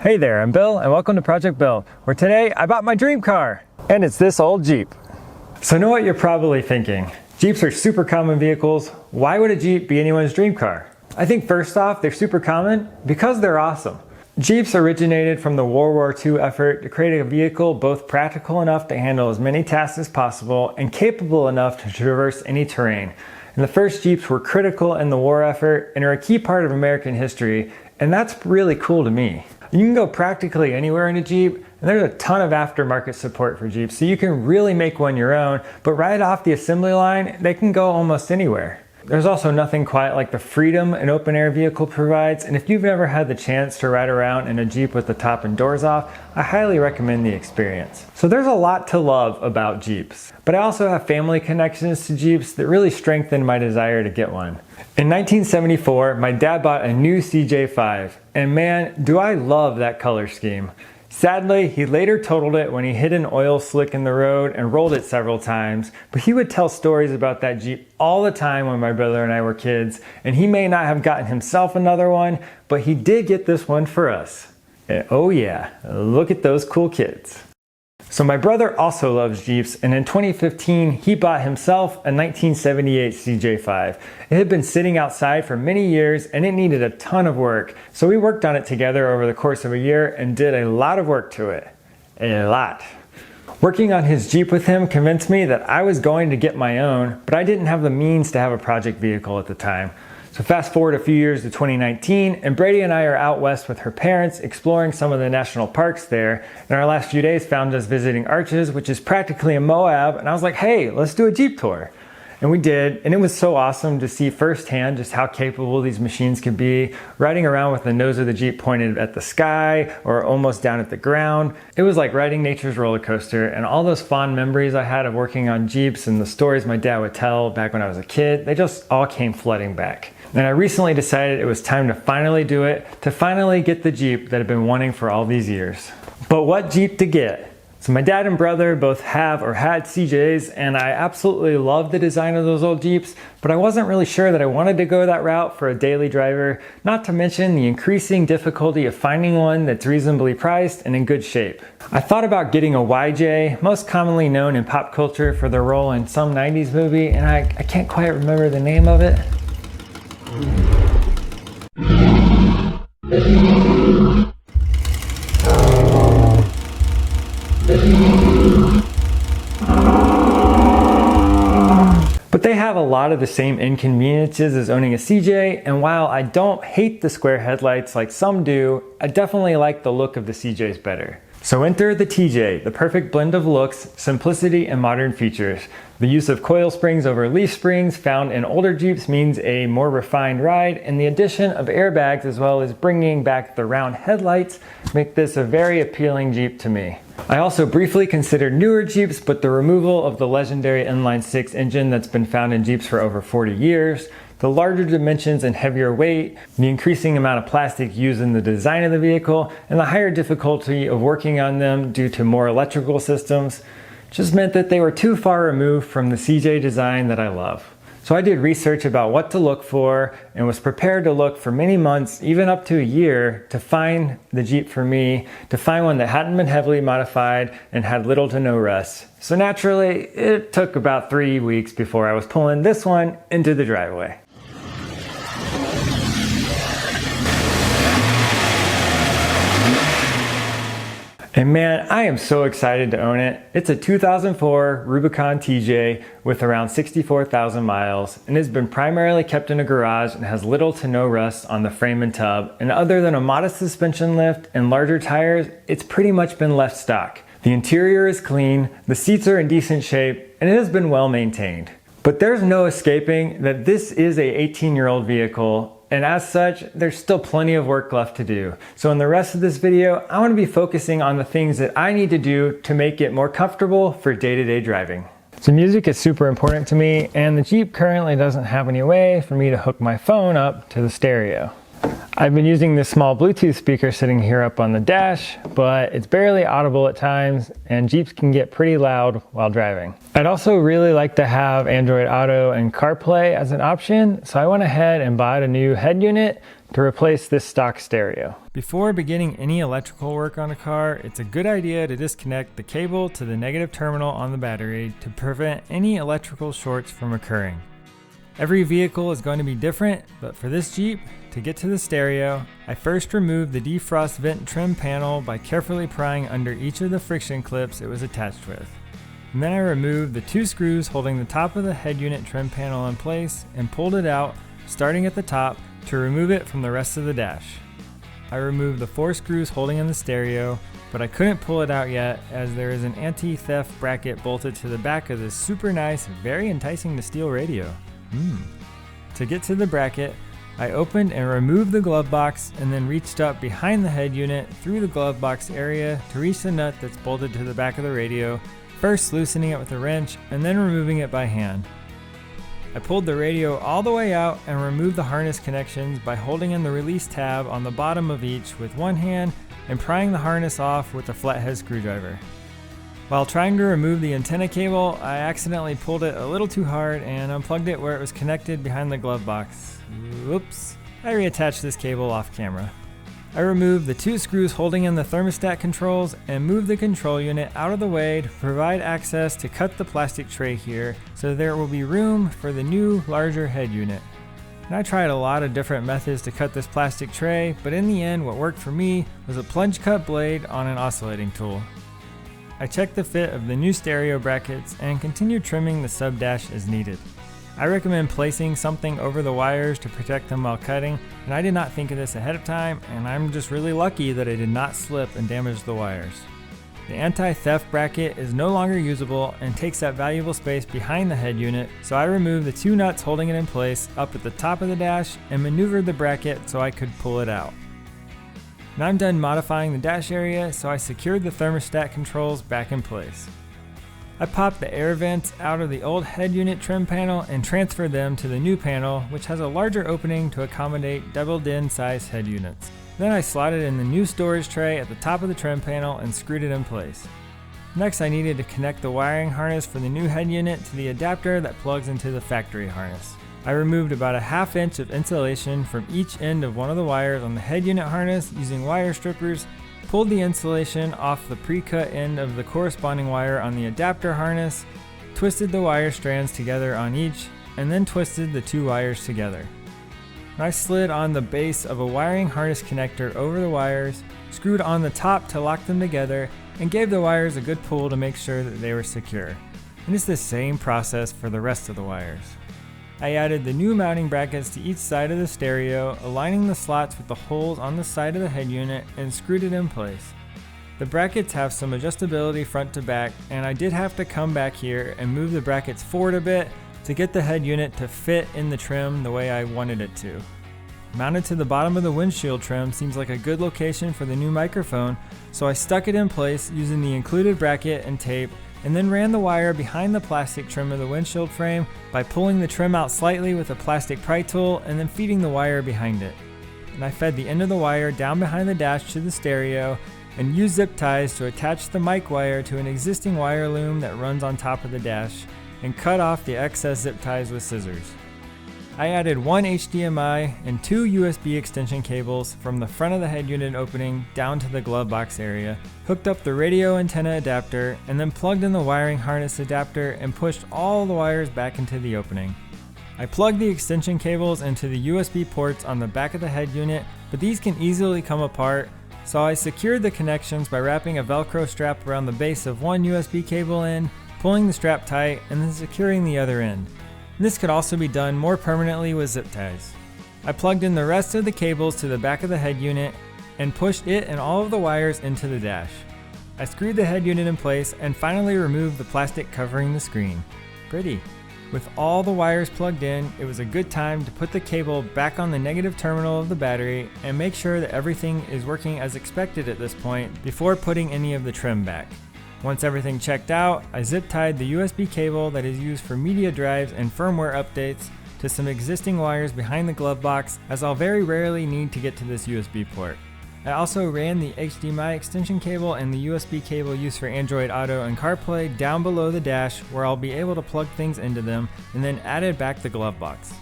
Hey there, I'm Bill and welcome to Project Bill, where today I bought my dream car, and it's this old Jeep. So I know what you're probably thinking. Jeeps are super common vehicles. Why would a Jeep be anyone's dream car? I think first off, they're super common because they're awesome. Jeeps originated from the World War II effort to create a vehicle both practical enough to handle as many tasks as possible and capable enough to traverse any terrain. And the first Jeeps were critical in the war effort and are a key part of American history, and that's really cool to me. You can go practically anywhere in a Jeep, and there's a ton of aftermarket support for Jeeps, so you can really make one your own, but right off the assembly line, they can go almost anywhere. There's also nothing quite like the freedom an open-air vehicle provides, and if you've never had the chance to ride around in a Jeep with the top and doors off, I highly recommend the experience. So there's a lot to love about Jeeps, but I also have family connections to Jeeps that really strengthened my desire to get one. In 1974, my dad bought a new CJ5, and man, do I love that color scheme. Sadly, he later totaled it when he hit an oil slick in the road and rolled it several times, but he would tell stories about that Jeep all the time when my brother and I were kids, and he may not have gotten himself another one, but he did get this one for us. And oh yeah, look at those cool kids. So my brother also loves Jeeps, and in 2015 he bought himself a 1978 CJ5. It had been sitting outside for many years and it needed a ton of work, so we worked on it together over the course of a year and did a lot of work to it. A lot. Working on his Jeep with him convinced me that I was going to get my own, but I didn't have the means to have a project vehicle at the time. So fast forward a few years to 2019, and Brady and I are out west with her parents exploring some of the national parks there, and our last few days found us visiting Arches, which is practically in Moab, and I was like, hey, let's do a Jeep tour. And we did, and it was so awesome to see firsthand just how capable these machines could be, riding around with the nose of the Jeep pointed at the sky or almost down at the ground. It was like riding nature's roller coaster, and all those fond memories I had of working on Jeeps and the stories my dad would tell back when I was a kid, they just all came flooding back. And I recently decided it was time to finally do it, to finally get the Jeep that I've been wanting for all these years. But what Jeep to get? So my dad and brother both have or had CJs, and I absolutely love the design of those old Jeeps, but I wasn't really sure that I wanted to go that route for a daily driver, not to mention the increasing difficulty of finding one that's reasonably priced and in good shape. I thought about getting a YJ, most commonly known in pop culture for their role in some 90s movie, and I can't quite remember the name of it. But they have a lot of the same inconveniences as owning a CJ, and while I don't hate the square headlights like some do, I definitely like the look of the CJs better. So enter the TJ, the perfect blend of looks, simplicity, and modern features. The use of coil springs over leaf springs found in older Jeeps means a more refined ride, and the addition of airbags as well as bringing back the round headlights make this a very appealing Jeep to me. I also briefly considered newer Jeeps, but the removal of the legendary inline-6 engine that's been found in Jeeps for over 40 years, the larger dimensions and heavier weight, the increasing amount of plastic used in the design of the vehicle, and the higher difficulty of working on them due to more electrical systems just meant that they were too far removed from the CJ design that I love. So I did research about what to look for and was prepared to look for many months, even up to a year, to find the Jeep for me, to find one that hadn't been heavily modified and had little to no rust. So naturally, it took about 3 weeks before I was pulling this one into the driveway. And man, I am so excited to own it. It's a 2004 Rubicon TJ with around 64,000 miles, and has been primarily kept in a garage and has little to no rust on the frame and tub. And other than a modest suspension lift and larger tires, it's pretty much been left stock. The interior is clean, the seats are in decent shape, and it has been well maintained. But there's no escaping that this is a 18-year-old vehicle, and as such, there's still plenty of work left to do. So in the rest of this video, I want to be focusing on the things that I need to do to make it more comfortable for day-to-day driving. So music is super important to me, and the Jeep currently doesn't have any way for me to hook my phone up to the stereo. I've been using this small Bluetooth speaker sitting here up on the dash, but it's barely audible at times, and Jeeps can get pretty loud while driving. I'd also really like to have Android Auto and CarPlay as an option, so I went ahead and bought a new head unit to replace this stock stereo. Before beginning any electrical work on a car, it's a good idea to disconnect the cable to the negative terminal on the battery to prevent any electrical shorts from occurring. Every vehicle is going to be different, but for this Jeep, to get to the stereo, I first removed the defrost vent trim panel by carefully prying under each of the friction clips it was attached with. And then I removed the 2 screws holding the top of the head unit trim panel in place and pulled it out, starting at the top, to remove it from the rest of the dash. I removed the 4 screws holding in the stereo, but I couldn't pull it out yet as there is an anti-theft bracket bolted to the back of this super nice, very enticing to steal radio. To get to the bracket, I opened and removed the glove box and then reached up behind the head unit through the glove box area to reach the nut that's bolted to the back of the radio, first loosening it with a wrench and then removing it by hand. I pulled the radio all the way out and removed the harness connections by holding in the release tab on the bottom of each with one hand and prying the harness off with a flathead screwdriver. While trying to remove the antenna cable, I accidentally pulled it a little too hard and unplugged it where it was connected behind the glove box. Whoops. I reattached this cable off camera. I removed the 2 screws holding in the thermostat controls and moved the control unit out of the way to provide access to cut the plastic tray here so there will be room for the new, larger head unit. And I tried a lot of different methods to cut this plastic tray, but in the end what worked for me was a plunge cut blade on an oscillating tool. I checked the fit of the new stereo brackets and continued trimming the sub dash as needed. I recommend placing something over the wires to protect them while cutting, and I did not think of this ahead of time, and I'm just really lucky that I did not slip and damage the wires. The anti-theft bracket is no longer usable and takes up valuable space behind the head unit, so I removed the 2 nuts holding it in place up at the top of the dash and maneuvered the bracket so I could pull it out. Now I'm done modifying the dash area, so I secured the thermostat controls back in place. I popped the air vents out of the old head unit trim panel and transferred them to the new panel, which has a larger opening to accommodate double-din size head units. Then I slotted in the new storage tray at the top of the trim panel and screwed it in place. Next I needed to connect the wiring harness for the new head unit to the adapter that plugs into the factory harness. I removed about a 1/2 inch of insulation from each end of one of the wires on the head unit harness using wire strippers, pulled the insulation off the pre-cut end of the corresponding wire on the adapter harness, twisted the wire strands together on each, and then twisted the 2 wires together. I slid on the base of a wiring harness connector over the wires, screwed on the top to lock them together, and gave the wires a good pull to make sure that they were secure. And it's the same process for the rest of the wires. I added the new mounting brackets to each side of the stereo, aligning the slots with the holes on the side of the head unit, and screwed it in place. The brackets have some adjustability front to back, and I did have to come back here and move the brackets forward a bit to get the head unit to fit in the trim the way I wanted it to. Mounted to the bottom of the windshield trim seems like a good location for the new microphone, so I stuck it in place using the included bracket and tape, and then ran the wire behind the plastic trim of the windshield frame by pulling the trim out slightly with a plastic pry tool and then feeding the wire behind it. And I fed the end of the wire down behind the dash to the stereo and used zip ties to attach the mic wire to an existing wire loom that runs on top of the dash and cut off the excess zip ties with scissors. I added 1 HDMI and 2 USB extension cables from the front of the head unit opening down to the glove box area, hooked up the radio antenna adapter, and then plugged in the wiring harness adapter and pushed all the wires back into the opening. I plugged the extension cables into the USB ports on the back of the head unit, but these can easily come apart, so I secured the connections by wrapping a Velcro strap around the base of one USB cable end, pulling the strap tight, and then securing the other end. This could also be done more permanently with zip ties. I plugged in the rest of the cables to the back of the head unit and pushed it and all of the wires into the dash. I screwed the head unit in place and finally removed the plastic covering the screen. Pretty. With all the wires plugged in, it was a good time to put the cable back on the negative terminal of the battery and make sure that everything is working as expected at this point before putting any of the trim back. Once everything checked out, I zip tied the USB cable that is used for media drives and firmware updates to some existing wires behind the glove box, as I'll very rarely need to get to this USB port. I also ran the HDMI extension cable and the USB cable used for Android Auto and CarPlay down below the dash where I'll be able to plug things into them, and then added back the glove box.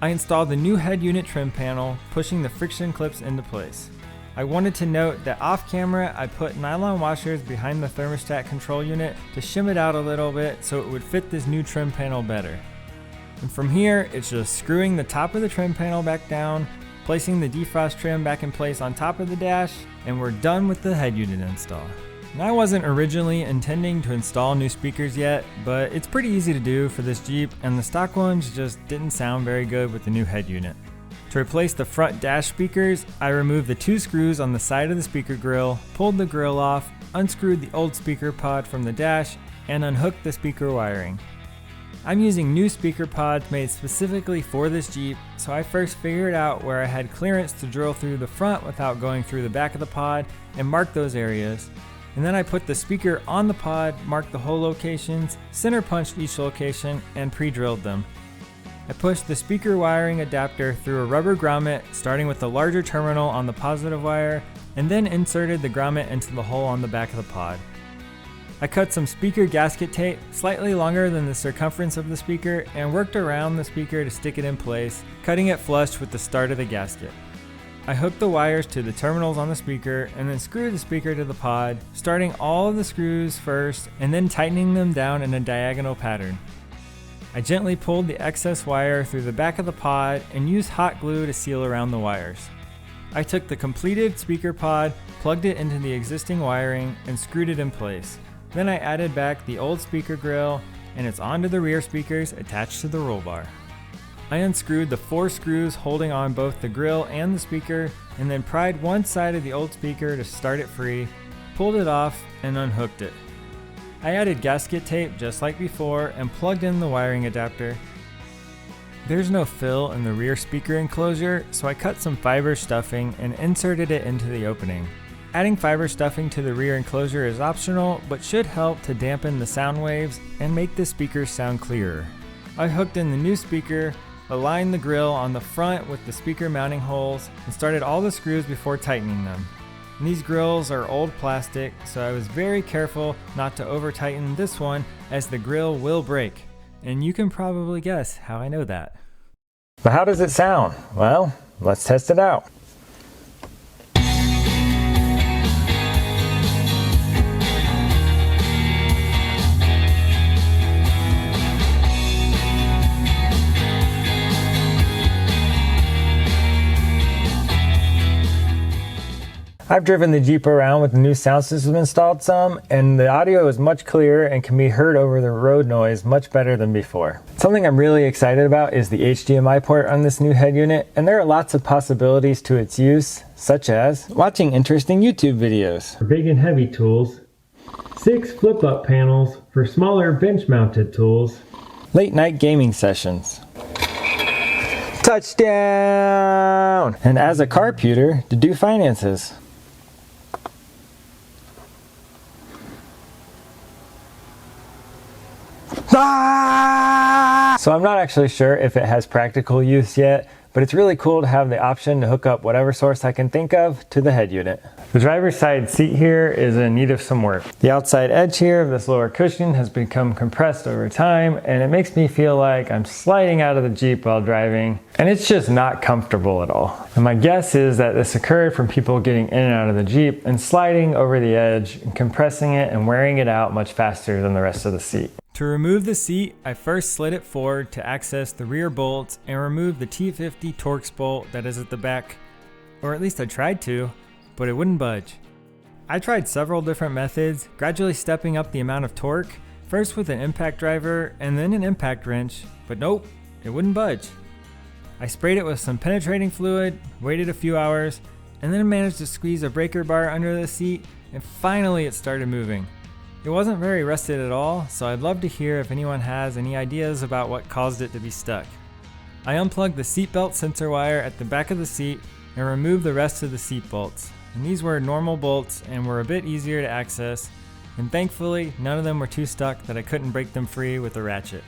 I installed the new head unit trim panel, pushing the friction clips into place. I wanted to note that off camera I put nylon washers behind the thermostat control unit to shim it out a little bit so it would fit this new trim panel better. And from here, it's just screwing the top of the trim panel back down, placing the defrost trim back in place on top of the dash, and we're done with the head unit install. And I wasn't originally intending to install new speakers yet, but it's pretty easy to do for this Jeep, and the stock ones just didn't sound very good with the new head unit. To replace the front dash speakers, I removed the 2 screws on the side of the speaker grill, pulled the grill off, unscrewed the old speaker pod from the dash, and unhooked the speaker wiring. I'm using new speaker pods made specifically for this Jeep, so I first figured out where I had clearance to drill through the front without going through the back of the pod and marked those areas. And then I put the speaker on the pod, marked the hole locations, center punched each location, and pre-drilled them. I pushed the speaker wiring adapter through a rubber grommet, starting with the larger terminal on the positive wire, and then inserted the grommet into the hole on the back of the pod. I cut some speaker gasket tape, slightly longer than the circumference of the speaker, and worked around the speaker to stick it in place, cutting it flush with the start of the gasket. I hooked the wires to the terminals on the speaker and then screwed the speaker to the pod, starting all of the screws first and then tightening them down in a diagonal pattern. I gently pulled the excess wire through the back of the pod and used hot glue to seal around the wires. I took the completed speaker pod, plugged it into the existing wiring, and screwed it in place. Then I added back the old speaker grill, and it's onto the rear speakers attached to the roll bar. I unscrewed the 4 screws holding on both the grill and the speaker, and then pried one side of the old speaker to start it free, pulled it off, and unhooked it. I added gasket tape just like before and plugged in the wiring adapter. There's no fill in the rear speaker enclosure, so I cut some fiber stuffing and inserted it into the opening. Adding fiber stuffing to the rear enclosure is optional, but should help to dampen the sound waves and make the speakers sound clearer. I hooked in the new speaker, aligned the grill on the front with the speaker mounting holes, and started all the screws before tightening them. And these grills are old plastic, so I was very careful not to over tighten this one as the grill will break. And you can probably guess how I know that. But how does it sound? Well, let's test it out. I've driven the Jeep around with the new sound system installed some, and the audio is much clearer and can be heard over the road noise much better than before. Something I'm really excited about is the HDMI port on this new head unit, and there are lots of possibilities to its use, such as watching interesting YouTube videos, for big and heavy tools, 6 flip-up panels for smaller bench-mounted tools, late night gaming sessions, touchdown, and as a carputer to do finances. So I'm not actually sure if it has practical use yet, but it's really cool to have the option to hook up whatever source I can think of to the head unit. The driver's side seat here is in need of some work. The outside edge here of this lower cushion has become compressed over time, and it makes me feel like I'm sliding out of the Jeep while driving, and it's just not comfortable at all. And my guess is that this occurred from people getting in and out of the Jeep and sliding over the edge and compressing it and wearing it out much faster than the rest of the seat. To remove the seat, I first slid it forward to access the rear bolts and remove the T50 Torx bolt that is at the back, or at least I tried to, but it wouldn't budge. I tried several different methods, gradually stepping up the amount of torque, first with an impact driver and then an impact wrench, but nope, it wouldn't budge. I sprayed it with some penetrating fluid, waited a few hours, and then managed to squeeze a breaker bar under the seat, and finally it started moving. It wasn't very rusted at all, so I'd love to hear if anyone has any ideas about what caused it to be stuck. I unplugged the seatbelt sensor wire at the back of the seat and removed the rest of the seat bolts. And these were normal bolts and were a bit easier to access, and thankfully none of them were too stuck that I couldn't break them free with a ratchet.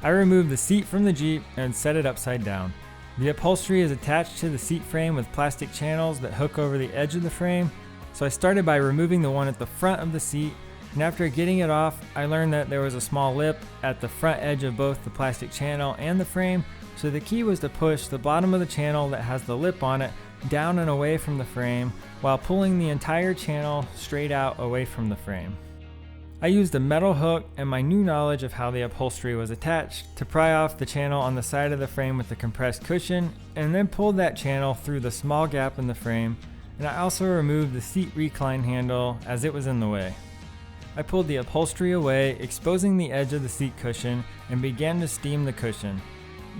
I removed the seat from the Jeep and set it upside down. The upholstery is attached to the seat frame with plastic channels that hook over the edge of the frame, so I started by removing the one at the front of the seat, and after getting it off, I learned that there was a small lip at the front edge of both the plastic channel and the frame, so the key was to push the bottom of the channel that has the lip on it down and away from the frame while pulling the entire channel straight out away from the frame. I used a metal hook and my new knowledge of how the upholstery was attached to pry off the channel on the side of the frame with the compressed cushion, and then pulled that channel through the small gap in the frame, and I also removed the seat recline handle as it was in the way. I pulled the upholstery away, exposing the edge of the seat cushion, and began to steam the cushion.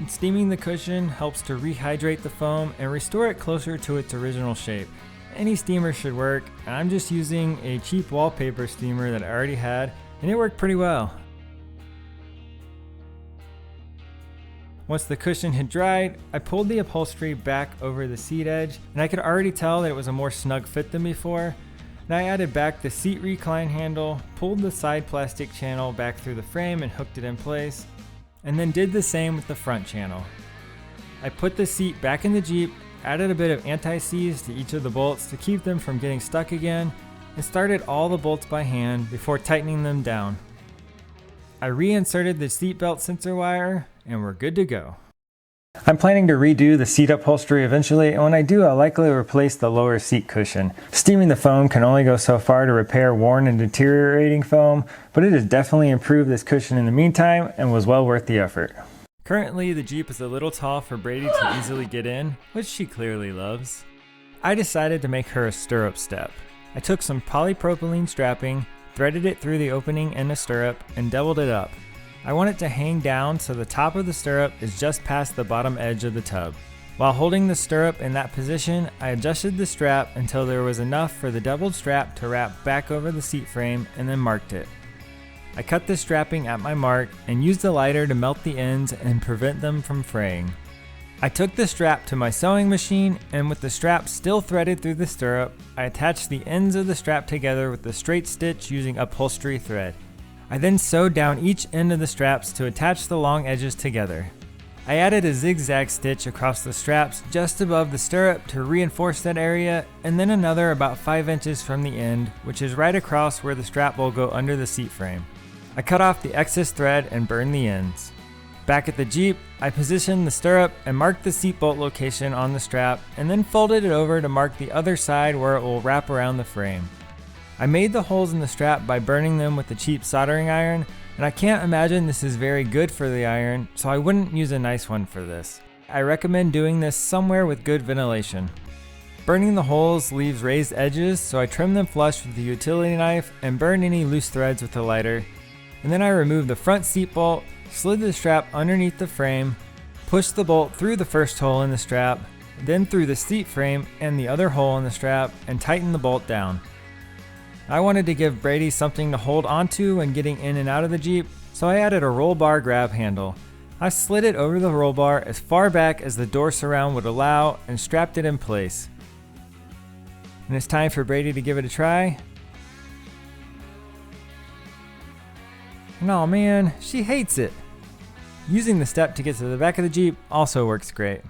Steaming the cushion helps to rehydrate the foam and restore it closer to its original shape. Any steamer should work, and I'm just using a cheap wallpaper steamer that I already had, and it worked pretty well. Once the cushion had dried, I pulled the upholstery back over the seat edge, and I could already tell that it was a more snug fit than before. And I added back the seat recline handle, pulled the side plastic channel back through the frame and hooked it in place, and then did the same with the front channel. I put the seat back in the Jeep, added a bit of anti-seize to each of the bolts to keep them from getting stuck again, and started all the bolts by hand before tightening them down. I reinserted the seatbelt sensor wire, and we're good to go. I'm planning to redo the seat upholstery eventually, and when I do, I'll likely replace the lower seat cushion. Steaming the foam can only go so far to repair worn and deteriorating foam, but it has definitely improved this cushion in the meantime and was well worth the effort. Currently, the Jeep is a little tall for Brady to easily get in, which she clearly loves. I decided to make her a stirrup step. I took some polypropylene strapping, threaded it through the opening in a stirrup, and doubled it up. I want it to hang down so the top of the stirrup is just past the bottom edge of the tub. While holding the stirrup in that position, I adjusted the strap until there was enough for the doubled strap to wrap back over the seat frame and then marked it. I cut the strapping at my mark and used a lighter to melt the ends and prevent them from fraying. I took the strap to my sewing machine, and with the strap still threaded through the stirrup, I attached the ends of the strap together with the straight stitch using upholstery thread. I then sewed down each end of the straps to attach the long edges together. I added a zigzag stitch across the straps just above the stirrup to reinforce that area, and then another about 5 inches from the end, which is right across where the strap will go under the seat frame. I cut off the excess thread and burned the ends. Back at the Jeep, I positioned the stirrup and marked the seat bolt location on the strap, and then folded it over to mark the other side where it will wrap around the frame. I made the holes in the strap by burning them with a cheap soldering iron, and I can't imagine this is very good for the iron, so I wouldn't use a nice one for this. I recommend doing this somewhere with good ventilation. Burning the holes leaves raised edges, so I trim them flush with the utility knife and burn any loose threads with a lighter. And then I removed the front seat bolt, slid the strap underneath the frame, pushed the bolt through the first hole in the strap, then through the seat frame and the other hole in the strap, and tightened the bolt down. I wanted to give Brady something to hold onto when getting in and out of the Jeep, so I added a roll bar grab handle. I slid it over the roll bar as far back as the door surround would allow and strapped it in place. And it's time for Brady to give it a try. And oh man, she hates it. Using the step to get to the back of the Jeep also works great.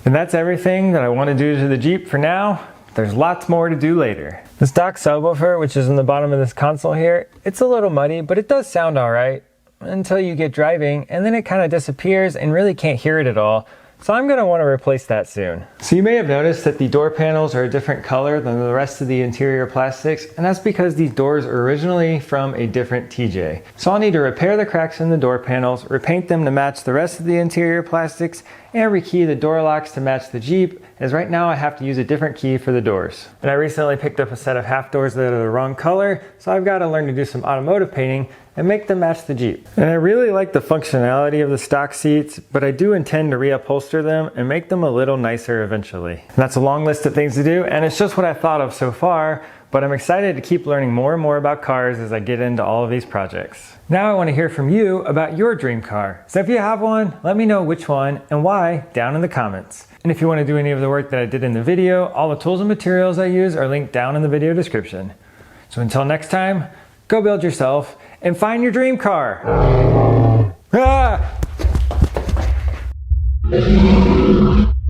And that's everything that I want to do to the Jeep for now. There's lots more to do later. The stock subwoofer, which is in the bottom of this console here, it's a little muddy, but it does sound alright until you get driving, and then it kind of disappears and really can't hear it at all. So I'm going to want to replace that soon. So you may have noticed that the door panels are a different color than the rest of the interior plastics, and that's because these doors are originally from a different TJ. So I'll need to repair the cracks in the door panels, repaint them to match the rest of the interior plastics, and rekey the door locks to match the Jeep, as right now I have to use a different key for the doors. And I recently picked up a set of half doors that are the wrong color, so I've got to learn to do some automotive painting and make them match the Jeep. And I really like the functionality of the stock seats, but I do intend to reupholster them and make them a little nicer eventually. And that's a long list of things to do, and it's just what I've thought of so far, but I'm excited to keep learning more and more about cars as I get into all of these projects. Now I want to hear from you about your dream car. So if you have one, let me know which one and why down in the comments. And if you want to do any of the work that I did in the video, all the tools and materials I use are linked down in the video description. So until next time, go build yourself and find your dream car. Ah!